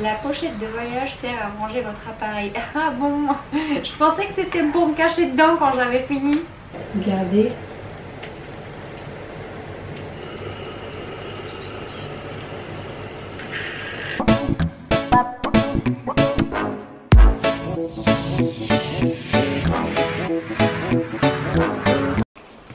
La pochette de voyage sert à ranger votre appareil. Ah bon, je pensais que c'était pour me cacher dedans quand j'avais fini. Regardez.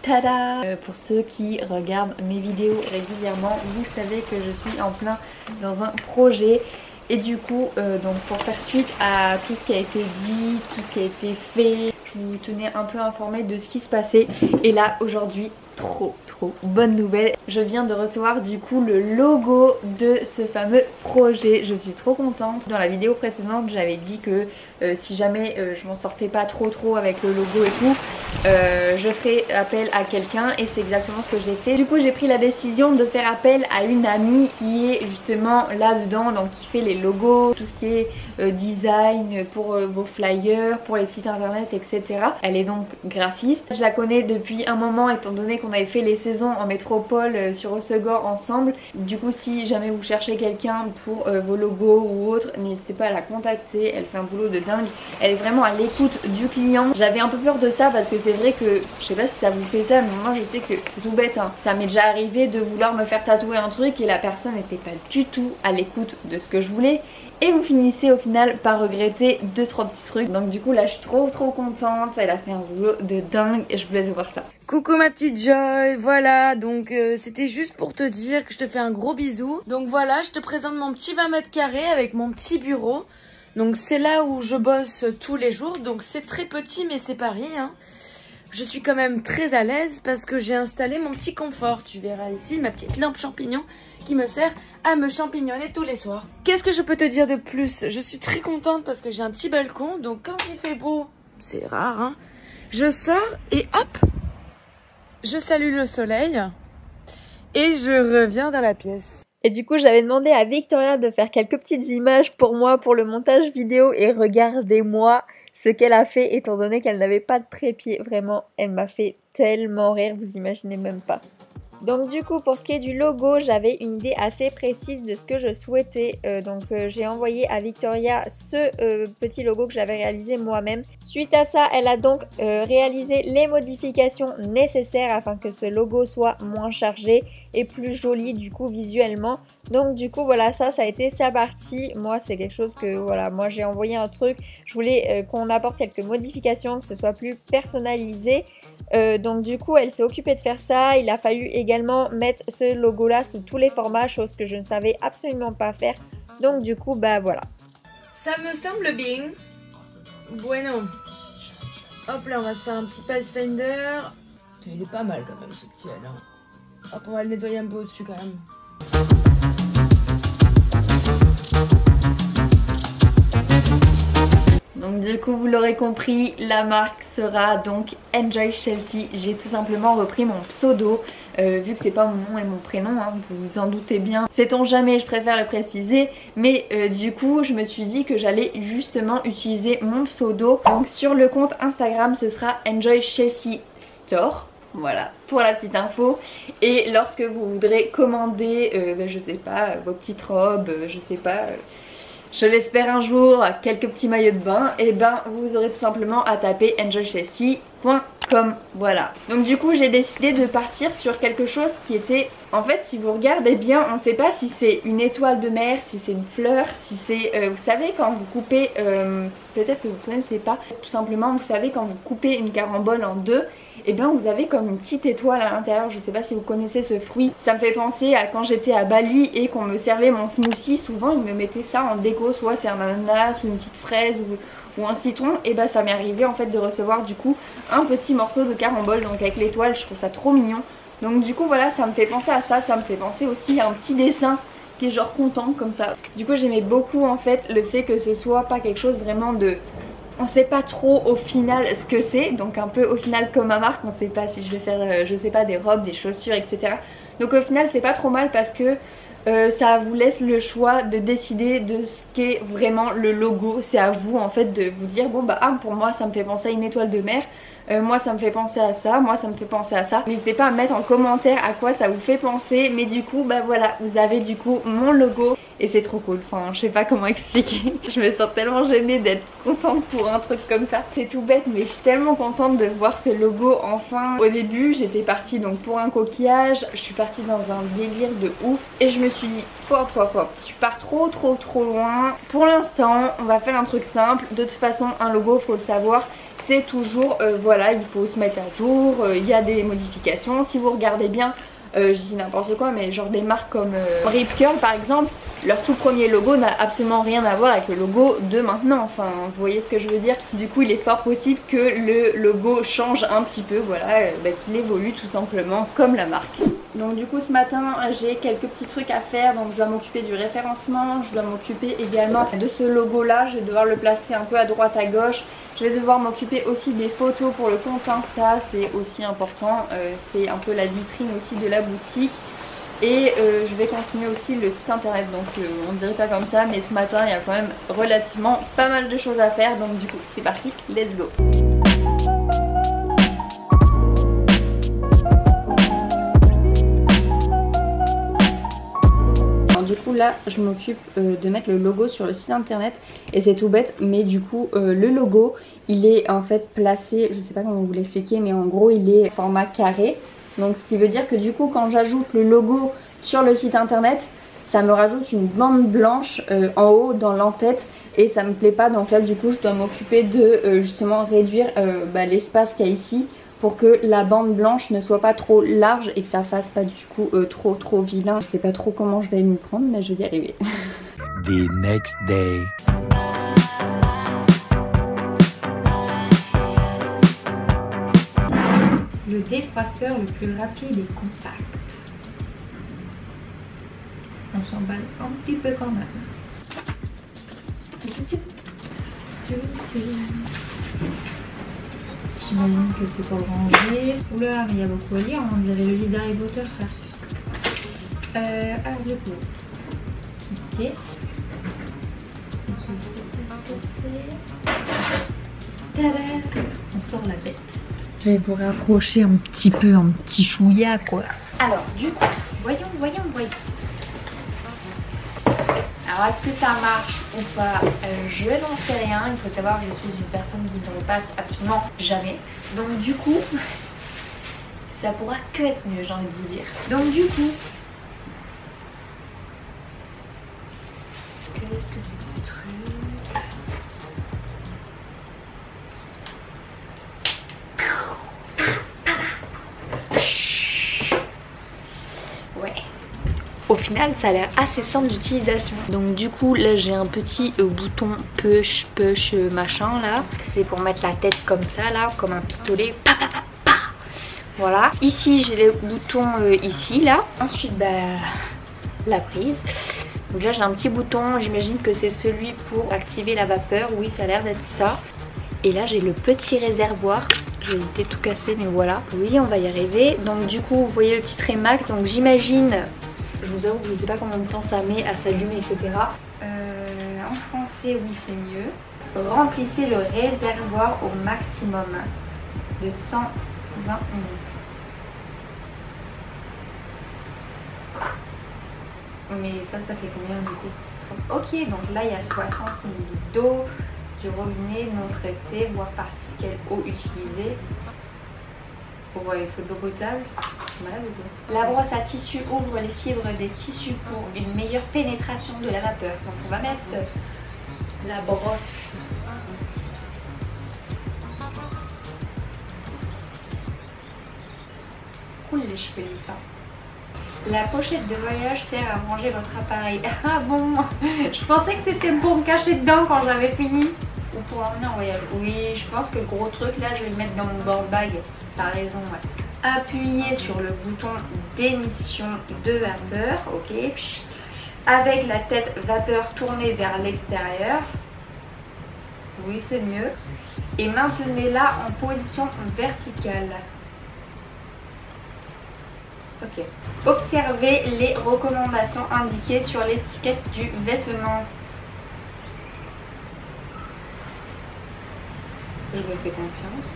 Tada! Pour ceux qui regardent mes vidéos régulièrement, vous savez que je suis en plein dans un projet. Et du coup, donc pour faire suite à tout ce qui a été dit, tout ce qui a été fait, je vous tenais un peu informée de ce qui se passait. Et là, aujourd'hui, trop bonne nouvelle. Je viens de recevoir du coup le logo de ce fameux projet. Je suis trop contente. Dans la vidéo précédente, j'avais dit que si jamais je m'en sortais pas trop avec le logo et tout, je ferai appel à quelqu'un, et c'est exactement ce que j'ai fait. Du coup, j'ai pris la décision de faire appel à une amie qui est justement là-dedans, donc qui fait les logos, tout ce qui est design pour vos flyers, pour les sites internet, etc. Elle est donc graphiste. Je la connais depuis un moment étant donné qu'on avait fait les saisons en métropole sur Hossegor ensemble. Du coup, si jamais vous cherchez quelqu'un pour vos logos ou autre, n'hésitez pas à la contacter. Elle fait un boulot de dingue. Elle est vraiment à l'écoute du client. J'avais un peu peur de ça parce que c'est vrai que, je sais pas si ça vous fait ça, mais moi je sais que c'est tout bête, hein. Ça m'est déjà arrivé de vouloir me faire tatouer un truc et la personne n'était pas du tout à l'écoute de ce que je voulais. Et vous finissez au final par regretter 2-3 petits trucs. Donc du coup là je suis trop contente. Elle a fait un boulot de dingue et je vous laisse voir ça. Coucou ma petite Joy, voilà, donc c'était juste pour te dire que je te fais un gros bisou. Donc voilà, je te présente mon petit 20 mètres carrés avec mon petit bureau. Donc c'est là où je bosse tous les jours, donc c'est très petit mais c'est Paris, hein. Je suis quand même très à l'aise parce que j'ai installé mon petit confort. Tu verras ici ma petite lampe champignon qui me sert à me champignonner tous les soirs. Qu'est-ce que je peux te dire de plus? Je suis très contente parce que j'ai un petit balcon, donc quand il fait beau, c'est rare, hein, je sors et hop, je salue le soleil et je reviens dans la pièce. Et du coup, j'avais demandé à Victoria de faire quelques petites images pour moi, pour le montage vidéo. Et regardez-moi ce qu'elle a fait, étant donné qu'elle n'avait pas de trépied. Vraiment, elle m'a fait tellement rire, vous imaginez même pas. Donc du coup, pour ce qui est du logo, j'avais une idée assez précise de ce que je souhaitais. J'ai envoyé à Victoria ce petit logo que j'avais réalisé moi-même. Suite à ça, elle a donc réalisé les modifications nécessaires afin que ce logo soit moins chargé et plus joli du coup visuellement. Donc du coup voilà, ça a été sa partie. Moi c'est quelque chose que voilà, moi j'ai envoyé un truc. Je voulais qu'on apporte quelques modifications, que ce soit plus personnalisé. Donc du coup elle s'est occupée de faire ça. Il a fallu également mettre ce logo là sous tous les formats, chose que je ne savais absolument pas faire. Donc du coup bah voilà. Ça me semble bien. Bueno. Hop là, on va se faire un petit Pathfinder. Il est pas mal quand même ce petit L, hein. Hop, on va le nettoyer un peu au-dessus quand même. Donc du coup vous l'aurez compris, la marque sera donc Enjoy Chelsea. J'ai tout simplement repris mon pseudo, vu que c'est pas mon nom et mon prénom, hein, vous vous en doutez bien. Sait-on jamais, je préfère le préciser. Mais du coup je me suis dit que j'allais justement utiliser mon pseudo. Donc sur le compte Instagram ce sera Enjoy Chelsea Store. Voilà, pour la petite info. Et lorsque vous voudrez commander, je sais pas, vos petites robes, je sais pas... je l'espère un jour, quelques petits maillots de bain, et ben vous aurez tout simplement à taper enjoychelsea.com. Voilà. Donc du coup j'ai décidé de partir sur quelque chose qui était... En fait si vous regardez bien, on ne sait pas si c'est une étoile de mer, si c'est une fleur, si c'est... vous savez quand vous coupez... peut-être que vous ne connaissez pas. Tout simplement vous savez quand vous coupez une carambole en deux, et bien vous avez comme une petite étoile à l'intérieur. Je sais pas si vous connaissez ce fruit. Ça me fait penser à quand j'étais à Bali et qu'on me servait mon smoothie. Souvent ils me mettaient ça en déco, soit c'est un ananas ou une petite fraise ou un citron. Et ben ça m'est arrivé en fait de recevoir du coup un petit morceau de carambole, donc avec l'étoile. Je trouve ça trop mignon. Donc du coup voilà, ça me fait penser à ça. Ça me fait penser aussi à un petit dessin qui est genre content comme ça. Du coup j'aimais beaucoup en fait le fait que ce soit pas quelque chose vraiment de... On sait pas trop au final ce que c'est, donc un peu au final comme ma marque, on sait pas si je vais faire, je sais pas, des robes, des chaussures, etc. Donc au final c'est pas trop mal parce que ça vous laisse le choix de décider de ce qu'est vraiment le logo. C'est à vous en fait de vous dire bon bah pour moi ça me fait penser à une étoile de mer. Moi ça me fait penser à ça, moi ça me fait penser à ça. N'hésitez pas à mettre en commentaire à quoi ça vous fait penser. Mais du coup bah voilà, vous avez du coup mon logo. et c'est trop cool. Enfin je sais pas comment expliquer. Je me sens tellement gênée d'être contente pour un truc comme ça. C'est tout bête mais je suis tellement contente de voir ce logo enfin. Au début j'étais partie donc pour un coquillage, je suis partie dans un délire de ouf et je me suis dit pop, tu pars trop loin. Pour l'instant on va faire un truc simple. De toute façon un logo, faut le savoir, c'est toujours voilà, il faut se mettre à jour, il y a des modifications. Si vous regardez bien, je dis n'importe quoi mais genre des marques comme Rip Curl par exemple, leur tout premier logo n'a absolument rien à voir avec le logo de maintenant. Enfin vous voyez ce que je veux dire. Du coup il est fort possible que le logo change un petit peu, voilà, qu'il évolue tout simplement comme la marque. Donc du coup ce matin j'ai quelques petits trucs à faire. Donc je dois m'occuper du référencement, je dois m'occuper également de ce logo là, je vais devoir le placer un peu à droite à gauche. Je vais devoir m'occuper aussi des photos pour le compte Insta, c'est aussi important, c'est un peu la vitrine aussi de la boutique. Et je vais continuer aussi le site internet, donc on dirait pas comme ça mais ce matin il y a quand même relativement pas mal de choses à faire. Donc du coup c'est parti, let's go. Du coup là je m'occupe de mettre le logo sur le site internet et c'est tout bête mais du coup le logo il est en fait placé, je sais pas comment vous l'expliquer mais en gros il est format carré. Donc ce qui veut dire que du coup quand j'ajoute le logo sur le site internet ça me rajoute une bande blanche en haut dans l'entête et ça me plaît pas. Donc là du coup je dois m'occuper de justement réduire l'espace qu'il y a ici pour que la bande blanche ne soit pas trop large et que ça fasse pas du coup trop vilain. Je sais pas trop comment je vais m'y prendre mais je vais y arriver. The next day. Le défaceur le plus rapide et compact. On s'emballe un petit peu quand même. J'imagine que c'est pour le ranger. Oula, mais il y a beaucoup à lire, on dirait le livre d'Harry Potter, frère. Alors du coup, ok. On sort la bête. Je vais vous rapprocher un petit peu, un petit chouïa quoi. Alors du coup, voyons. Alors est-ce que ça marche ou pas, je n'en sais rien. Il faut savoir que je suis une personne qui ne repasse absolument jamais. Donc du coup, ça pourra que être mieux, j'ai envie de vous dire. Donc du coup, qu'est-ce que c'est que ce truc? Ouais. Au final ça a l'air assez simple d'utilisation. Donc du coup là j'ai un petit bouton push machin là. C'est pour mettre la tête comme ça là, comme un pistolet. Voilà. Ici j'ai les boutons ici là. Ensuite la prise. Donc là j'ai un petit bouton, j'imagine que c'est celui pour activer la vapeur. Oui ça a l'air d'être ça. Et là j'ai le petit réservoir. J'ai hésité de tout casser mais voilà. Oui on va y arriver. Donc du coup vous voyez le petit trait max. Donc j'imagine, je vous avoue que je ne sais pas combien de temps ça met à s'allumer etc. En français oui c'est mieux. Remplissez le réservoir au maximum de 120 minutes. Mais ça fait combien du coup? Ok donc là il y a 60 ml d'eau. Du robinet non traité, voire partielle eau utilisée. Ouais, il faut de l'eau potable. C'est malade ou quoi? La brosse à tissu ouvre les fibres des tissus pour une meilleure pénétration de la vapeur. Donc on va mettre la brosse. Cool les cheveux lisses ça. La pochette de voyage sert à ranger votre appareil. Ah bon? Je pensais que c'était pour me cacher dedans quand j'avais fini. Ou pour l'emmener en voyage. Oui, je pense que le gros truc là, je vais le mettre dans mon board bag. T'as raison, ouais. Appuyez sur le bouton d'émission de vapeur, ok. Avec la tête vapeur tournée vers l'extérieur. Oui, c'est mieux. Et maintenez-la en position verticale. Ok. Observez les recommandations indiquées sur l'étiquette du vêtement. Je me fais confiance.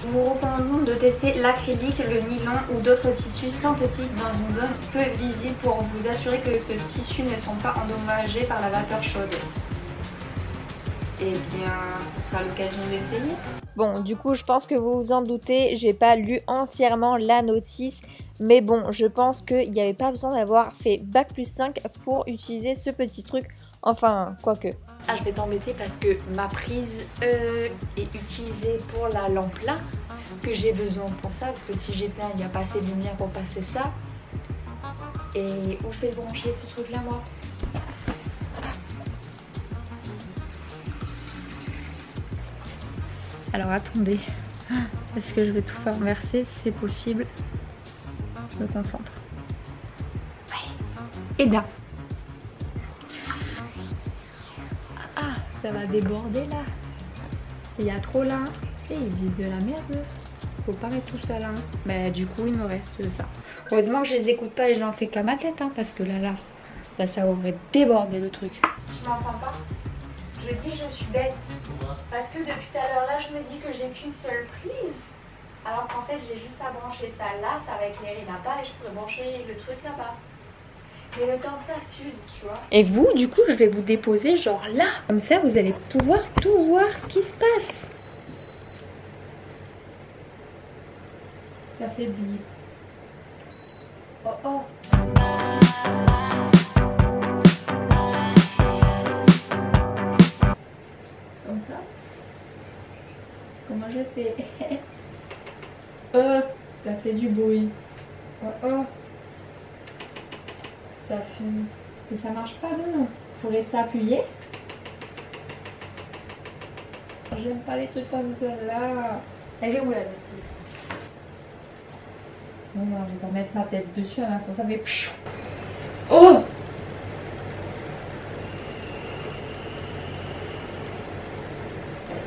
Nous vous recommandons de tester l'acrylique, le nylon ou d'autres tissus synthétiques dans une zone peu visible pour vous assurer que ces tissus ne sont pas endommagés par la vapeur chaude. Eh bien, ce sera l'occasion d'essayer. Bon, du coup, je pense que vous vous en doutez, j'ai pas lu entièrement la notice, mais bon, je pense qu'il n'y avait pas besoin d'avoir fait Bac+5 pour utiliser ce petit truc. Enfin, quoique. Ah, je vais t'embêter parce que ma prise est utilisée pour la lampe là, que j'ai besoin pour ça, parce que si j'éteins, il n'y a pas assez de lumière pour passer ça. Et où je vais le brancher ce truc là, moi? Alors attendez, est-ce que je vais tout faire renverser? C'est possible. Je me concentre. Ouais. Et là. Ah, ça va déborder là. Il y a trop là. Et il vise de la merde. Faut pas être tout seul. Hein. Mais du coup, il me reste ça. Heureusement que je les écoute pas et j'en fais qu'à ma tête. Hein, parce que là, ça aurait débordé le truc. Tu m'entends pas? Je dis je suis bête. Parce que depuis tout à l'heure là, je me dis que j'ai qu'une seule prise. Alors qu'en fait, j'ai juste à brancher ça là, ça va éclairer là-bas et je pourrais brancher le truc là-bas. Mais le temps que ça fuse, tu vois. Et vous, du coup, je vais vous déposer genre là. Comme ça, vous allez pouvoir tout voir ce qui se passe. Ça fait bip. Oh oh. Comme ça. Comment je fais? Ça fait du bruit. Oh oh. Ça fume. Et ça marche pas, non? Faudrait s'appuyer. J'aime pas les trucs comme ça là. Elle est où la notice? Non, non, je vais pas mettre ma tête dessus à l'instant, ça fait... Oh!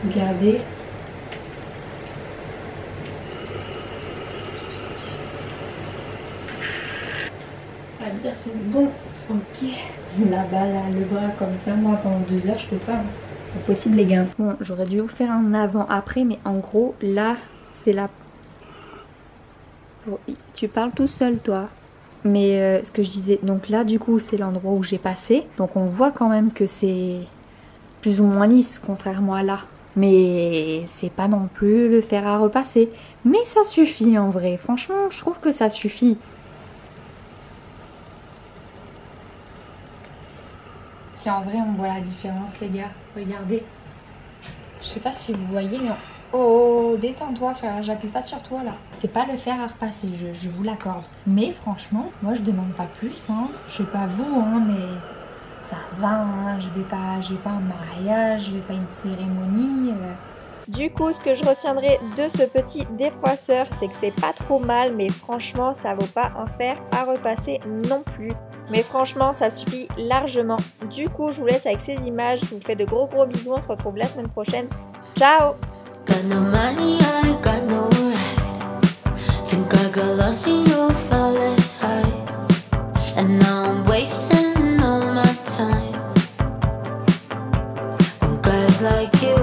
Regardez. On va dire c'est bon. Ok. Là-bas, là, le bras comme ça, moi pendant 2 heures, je peux pas. Hein. C'est pas possible les gars. Bon, j'aurais dû vous faire un avant-après, mais en gros, là, c'est la... Oh, tu parles tout seul, toi. Mais ce que je disais, donc là, du coup, c'est l'endroit où j'ai passé. Donc on voit quand même que c'est plus ou moins lisse, contrairement à là. Mais c'est pas non plus le fer à repasser. Mais ça suffit en vrai. Franchement, je trouve que ça suffit. Si en vrai on voit la différence les gars, regardez. Je sais pas si vous voyez mais... Oh, détends-toi frère, j'appuie pas sur toi là. C'est pas le fer à repasser, je vous l'accorde. Mais franchement, moi je demande pas plus hein. Je sais pas vous hein, mais ça va hein. Je vais pas un mariage, je vais pas une cérémonie. Du coup, ce que je retiendrai de ce petit défroisseur, c'est que c'est pas trop mal, mais franchement, ça vaut pas un fer à repasser non plus. Mais franchement, ça suffit largement. Du coup, je vous laisse avec ces images. Je vous fais de gros bisous. On se retrouve la semaine prochaine. Ciao! Got no money, I got no ride. Think I got lost in your flawless eyes. And now I'm wasting all my time on guys like you.